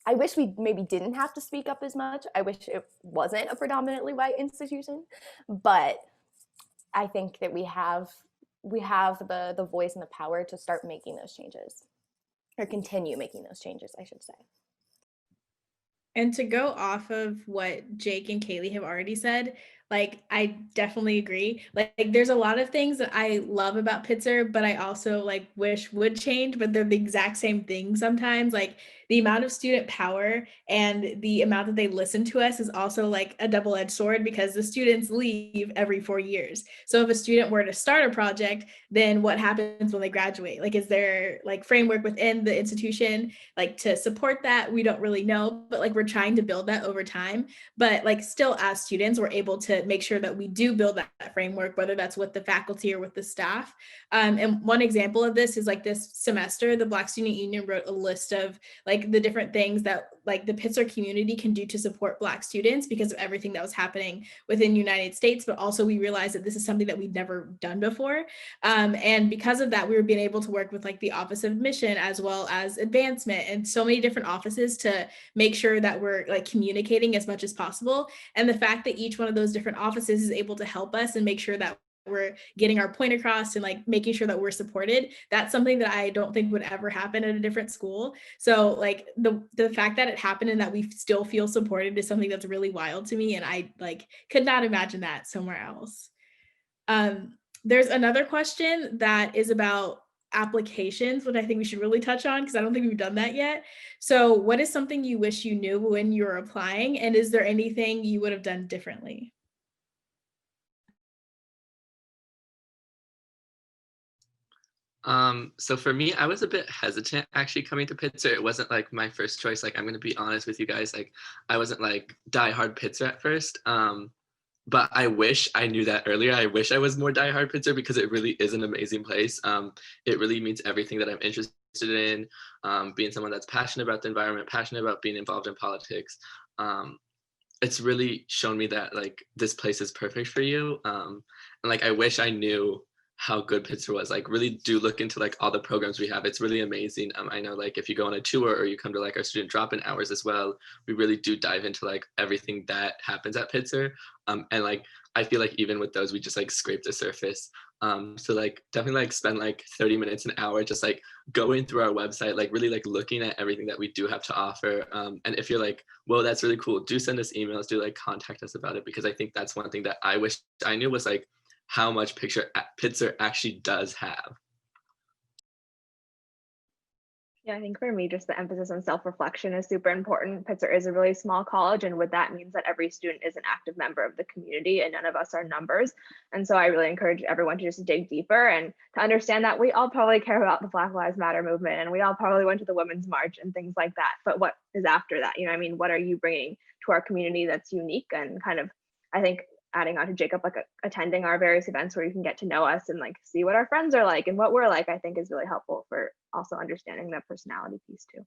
I wish we maybe didn't have to speak up as much. I wish it wasn't a predominantly white institution, but I think that we have the voice and the power to start making those changes, or continue making those changes, I should say. And to go off of what Jake and Kaylee have already said, like, I definitely agree. Like there's a lot of things that I love about Pitzer, but I also like wish would change, but they're the exact same thing sometimes. Like the amount of student power and the amount that they listen to us is also like a double-edged sword, because the students leave every 4 years. So if a student were to start a project, then what happens when they graduate? Like, is there like framework within the institution like to support that? We don't really know, but like we're trying to build that over time. But like still, as students, we're able to make sure that we do build that framework, whether that's with the faculty or with the staff. And one example of this is like this semester, the Black Student Union wrote a list of like the different things that like the Pitzer community can do to support Black students because of everything that was happening within the United States, but also we realized that this is something that we'd never done before. And because of that, we were being able to work with like the Office of Admission as well as Advancement and so many different offices to make sure that we're like communicating as much as possible. And the fact that each one of those different offices is able to help us and make sure that we're getting our point across and like making sure that we're supported, that's something that I don't think would ever happen at a different school. So like the fact that it happened and that we still feel supported is something that's really wild to me, and I like could not imagine that somewhere else. There's another question that is about applications, which I think we should really touch on because I don't think we've done that yet. So what is something you wish you knew when you were applying, and is there anything you would have done differently? So for me, I was a bit hesitant actually coming to Pitzer. It wasn't like my first choice. Like, I'm going to be honest with you guys. Like, I wasn't like diehard Pitzer at first. But I wish I knew that earlier. I wish I was more diehard Pitzer because it really is an amazing place. It really means everything that I'm interested in, being someone that's passionate about the environment, passionate about being involved in politics. It's really shown me that like this place is perfect for you. And like, I wish I knew how good Pitzer was. Like, really do look into like all the programs we have. It's really amazing. I know like if you go on a tour or you come to like our student drop-in hours as well, we really do dive into like everything that happens at Pitzer. And like, I feel like even with those, we just like scrape the surface. So like definitely like spend like 30 minutes, an hour, just like going through our website, like really like looking at everything that we do have to offer. And if you're like, well, that's really cool, do send us emails, do like contact us about it, because I think that's one thing that I wish I knew was like how much Pitzer actually does have. Yeah, I think for me, just the emphasis on self-reflection is super important. Pitzer is a really small college, and with that means that every student is an active member of the community and none of us are numbers. And so I really encourage everyone to just dig deeper and to understand that we all probably care about the Black Lives Matter movement and we all probably went to the Women's March and things like that. But what is after that? You know, I mean, what are you bringing to our community that's unique? And kind of, I think, adding on to Jacob, like attending our various events where you can get to know us and like see what our friends are like and what we're like, I think is really helpful for also understanding the personality piece too.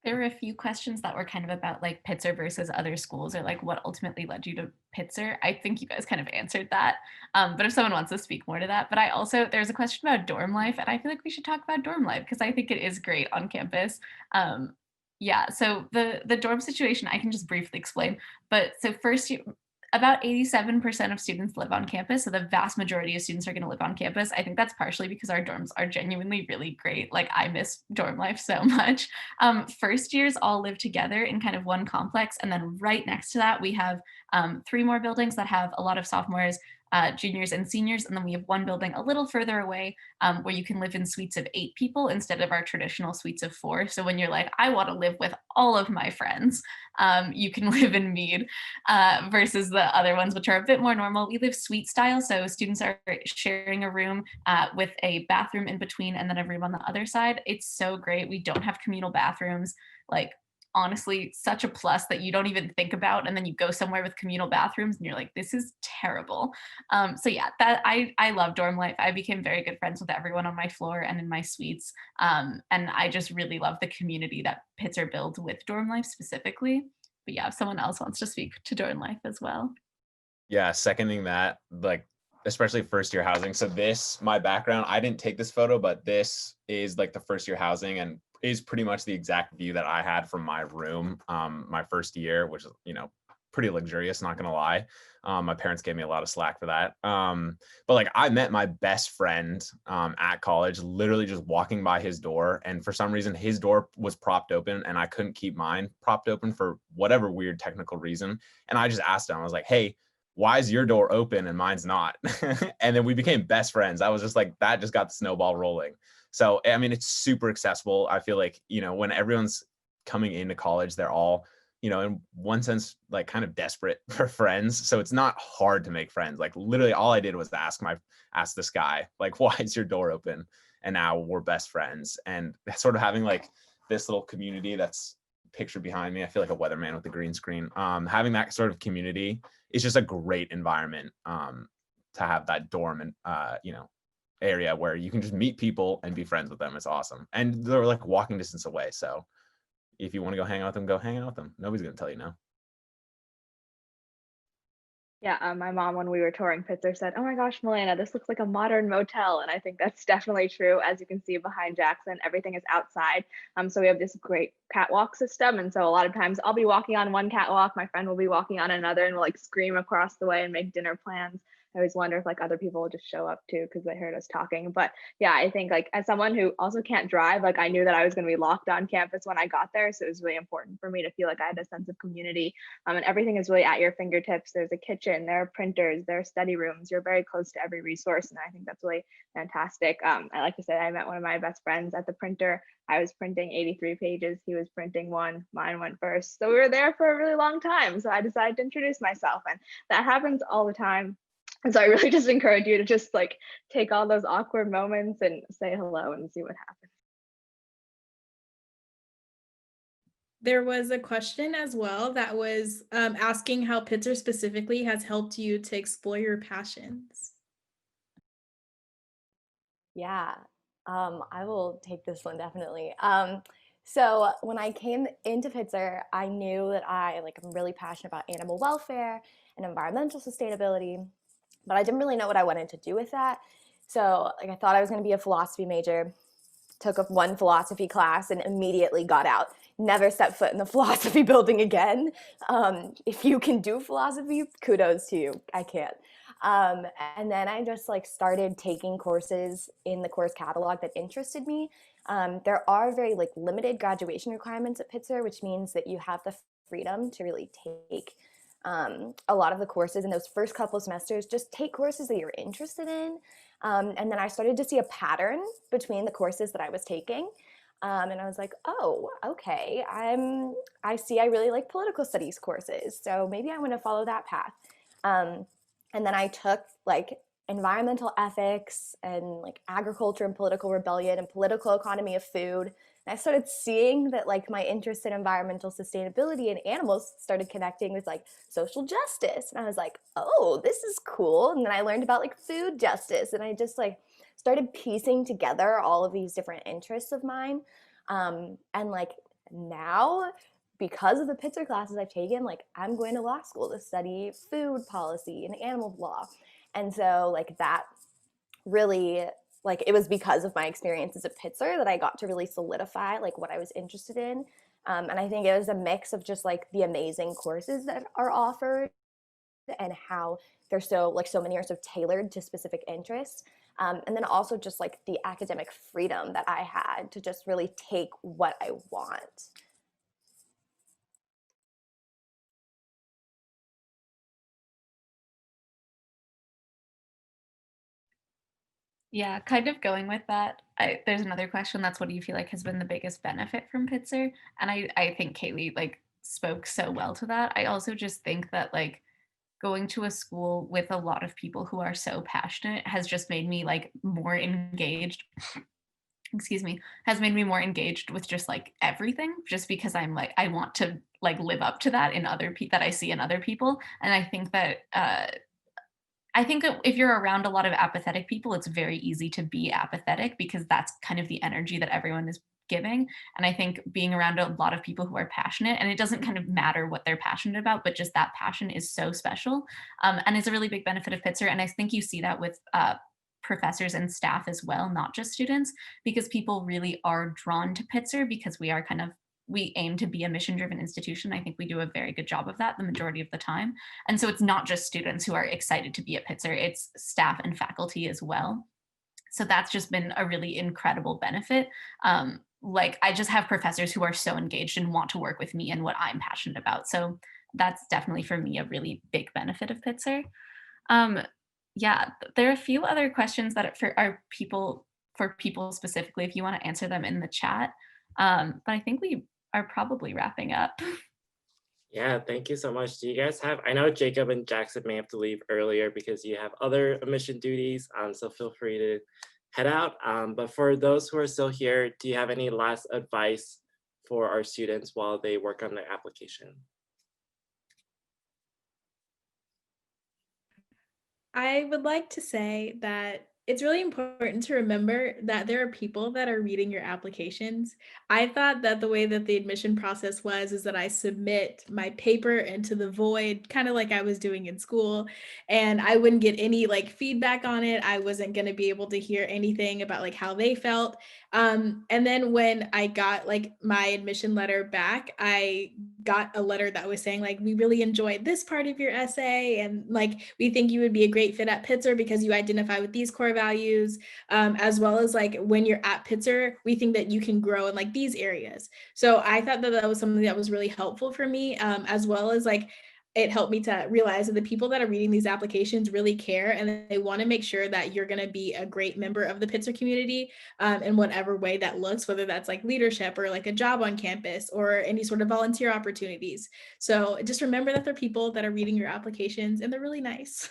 There were a few questions that were kind of about like Pitzer versus other schools, or like what ultimately led you to Pitzer. I think you guys kind of answered that, but if someone wants to speak more to that. But I also, there's a question about dorm life, and I feel like we should talk about dorm life because I think it is great on campus. Yeah, so the dorm situation, I can just briefly explain. But so first, about 87% of students live on campus. So the vast majority of students are going to live on campus. I think that's partially because our dorms are genuinely really great. Like, I miss dorm life so much. First years all live together in kind of one complex. And then right next to that, we have 3 more buildings that have a lot of sophomores, juniors and seniors. And then we have one building a little further away where you can live in suites of 8 people instead of our traditional suites of 4. So when you're like, I want to live with all of my friends, you can live in Mead versus the other ones, which are a bit more normal. We live suite style. So students are sharing a room with a bathroom in between and then a room on the other side. It's so great. We don't have communal bathrooms. Like, honestly, such a plus that you don't even think about, and then you go somewhere with communal bathrooms and you're like, this is terrible. So yeah, that I love dorm life. I became very good friends with everyone on my floor and in my suites, and I just really love the community that Pitzer builds with dorm life specifically. But yeah, if someone else wants to speak to dorm life as well. Yeah, seconding that, like especially first year housing. So this, my background, I didn't take this photo, but this is like the first year housing and is pretty much the exact view that I had from my room my first year, which is, you know, pretty luxurious, not gonna lie. My parents gave me a lot of slack for that. But like, I met my best friend at college, literally just walking by his door. And for some reason, his door was propped open and I couldn't keep mine propped open for whatever weird technical reason. And I just asked him, I was like, hey, why is your door open and mine's not? And then we became best friends. I was just like, that just got the snowball rolling. So, I mean, it's super accessible. I feel like, you know, when everyone's coming into college, they're all, you know, in one sense, like kind of desperate for friends. So it's not hard to make friends. Like, literally all I did was ask this guy, like, why is your door open? And now we're best friends. And sort of having like this little community that's pictured behind me. I feel like a weatherman with a green screen. Having that sort of community is just a great environment to have that dorm and, you know, area where you can just meet people and be friends with them. It's awesome. And they're like walking distance away. So if you want to go hang out with them, go hang out with them. Nobody's going to tell you no. Yeah, my mom, when we were touring Pitzer, said, "Oh my gosh, Milena, this looks like a modern motel." And I think that's definitely true. As you can see behind Jackson, everything is outside. So we have this great catwalk system. And so a lot of times I'll be walking on one catwalk, my friend will be walking on another, and we'll like scream across the way and make dinner plans. I always wonder if like other people will just show up too because they heard us talking. But yeah, I think like as someone who also can't drive, like I knew that I was going to be locked on campus when I got there. So it was really important for me to feel like I had a sense of community. And everything is really at your fingertips. There's a kitchen, there are printers, there are study rooms. You're very close to every resource. And I think that's really fantastic. I like to say I met one of my best friends at the printer. I was printing 83 pages. He was printing one. Mine went first. So we were there for a really long time. So I decided to introduce myself. And that happens all the time. And so I really just encourage you to just like take all those awkward moments and say hello and see what happens. There was a question as well that was asking how Pitzer specifically has helped you to explore your passions. Yeah, I will take this one definitely. So when I came into Pitzer, I knew that I'm really passionate about animal welfare and environmental sustainability, but I didn't really know what I wanted to do with that. So I thought I was going to be a philosophy major, took up one philosophy class and immediately got out. Never stepped foot in the philosophy building again. If you can do philosophy, kudos to you. I can't. And then I just started taking courses in the course catalog that interested me. There are very limited graduation requirements at Pitzer, which means that you have the freedom to really take a lot of the courses in those first couple semesters. Just take courses that you're interested in. And then I started to see a pattern between the courses that I was taking. And I was like, oh, okay, I see I really like political studies courses. So maybe I want to follow that path. And then I took environmental ethics and agriculture and political rebellion and political economy of food. And I started seeing that my interest in environmental sustainability and animals started connecting with social justice. And I was like, oh, this is cool. And then I learned about food justice. And I just started piecing together all of these different interests of mine. And now, because of the Pitzer classes I've taken, I'm going to law school to study food policy and animal law. And so that really, it was because of my experiences at Pitzer that I got to really solidify what I was interested in. And I think it was a mix of just the amazing courses that are offered and how they're so many are so tailored to specific interests. And then also just the academic freedom that I had to just really take what I want. Yeah, kind of going with that. There's another question that's what do you feel has been the biggest benefit from Pitzer? And I think Kaylee spoke so well to that. I also just think that going to a school with a lot of people who are so passionate has just made me more engaged. Excuse me, has made me more engaged with just everything, just because I'm I want to live up to that in other people that I see in other people. And I think that if you're around a lot of apathetic people, it's very easy to be apathetic because that's kind of the energy that everyone is giving. And I think being around a lot of people who are passionate, and it doesn't kind of matter what they're passionate about, but just that passion is so special. And it's a really big benefit of Pitzer. And I think you see that with professors and staff as well, not just students, because people really are drawn to Pitzer because we aim to be a mission-driven institution. I think we do a very good job of that the majority of the time. And so it's not just students who are excited to be at Pitzer, it's staff and faculty as well. So that's just been a really incredible benefit. I just have professors who are so engaged and want to work with me and what I'm passionate about. So that's definitely for me a really big benefit of Pitzer. Yeah, there are a few other questions that for people specifically, if you want to answer them in the chat. But I think we are probably wrapping up. Yeah, thank you so much. Do you guys have, I know Jacob and Jackson may have to leave earlier because you have other admission duties, so feel free to head out. But for those who are still here, do you have any last advice for our students while they work on their application? I would like to say that it's really important to remember that there are people that are reading your applications. I thought that the way that the admission process was is that I submit my paper into the void, kind of like I was doing in school, and I wouldn't get any like feedback on it. I wasn't going to be able to hear anything about like how they felt. And then when I got like my admission letter back, I got a letter that was saying like, we really enjoyed this part of your essay, and like we think you would be a great fit at Pitzer because you identify with these core values, as well as like when you're at Pitzer, we think that you can grow in like these areas. So I thought that that was something that was really helpful for me, as well as like it helped me to realize that the people that are reading these applications really care, and they want to make sure that you're going to be a great member of the Pitzer community, in whatever way that looks, whether that's like leadership or like a job on campus or any sort of volunteer opportunities. So just remember that there are people that are reading your applications and they're really nice.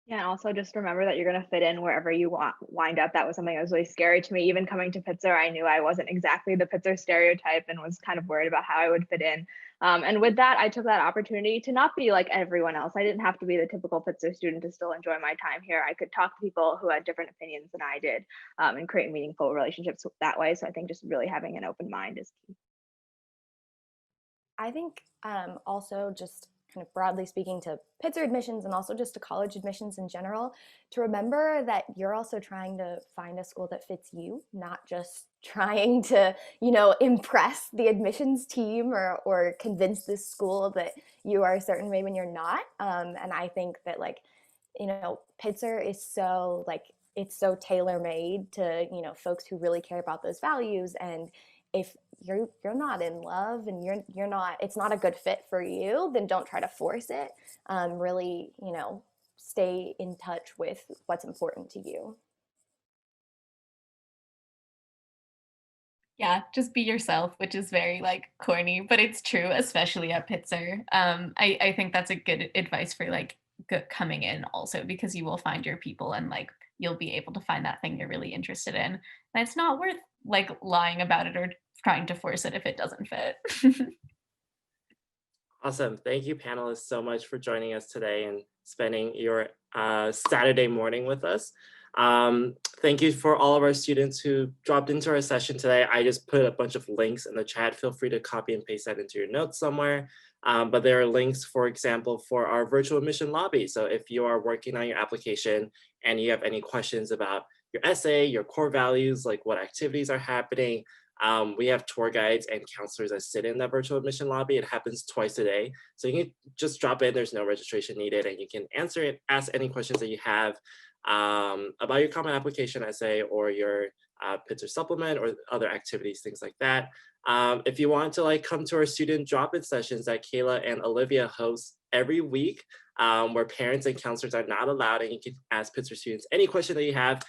Yeah, and also just remember that you're going to fit in wherever you wind up. That was something that was really scary to me. Even coming to Pitzer, I knew I wasn't exactly the Pitzer stereotype and was kind of worried about how I would fit in. And with that, I took that opportunity to not be like everyone else. I didn't have to be the typical Pitzer student to still enjoy my time here. I could talk to people who had different opinions than I did, and create meaningful relationships that way. So I think just really having an open mind is key. I think also just kind of broadly speaking to Pitzer admissions and also just to college admissions in general, to remember that you're also trying to find a school that fits you, not just trying to, impress the admissions team or convince this school that you are a certain way when you're not. And I think that Pitzer is so it's so tailor-made to, folks who really care about those values. And if you're not in love and you're not, it's not a good fit for you, then don't try to force it. Really, stay in touch with what's important to you. Yeah, just be yourself, which is very corny, but it's true, especially at Pitzer. I think that's a good advice for coming in also, because you will find your people and you'll be able to find that thing you're really interested in. And it's not worth lying about it or trying to force it if it doesn't fit. Awesome. Thank you, panelists, so much for joining us today and spending your Saturday morning with us. Thank you for all of our students who dropped into our session today. I just put a bunch of links in the chat. Feel free to copy and paste that into your notes somewhere. But there are links, for example, for our virtual admission lobby. So if you are working on your application and you have any questions about your essay, your core values, like what activities are happening, we have tour guides and counselors that sit in that virtual admission lobby. It happens twice a day. So you can just drop in, there's no registration needed, and you can answer it, ask any questions that you have about your common application essay or your Pitzer supplement or other activities, things like that. If you want to come to our student drop-in sessions that Kayla and Olivia host every week, where parents and counselors are not allowed, and you can ask Pitzer students any question that you have,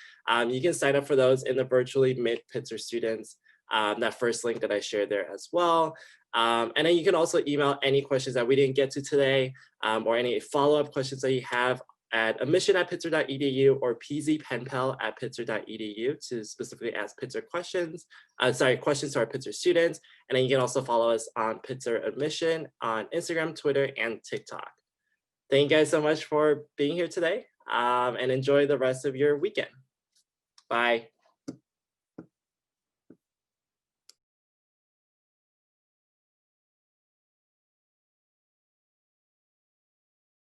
you can sign up for those in the virtually mid Pitzer students, that first link that I shared there as well. And then you can also email any questions that we didn't get to today, or any follow-up questions that you have at admission@pitzer.edu or pzpenpal@pitzer.edu to specifically ask Pitzer questions, questions to our Pitzer students. And then you can also follow us on Pitzer Admission on Instagram, Twitter, and TikTok. Thank you guys so much for being here today, and enjoy the rest of your weekend. Bye.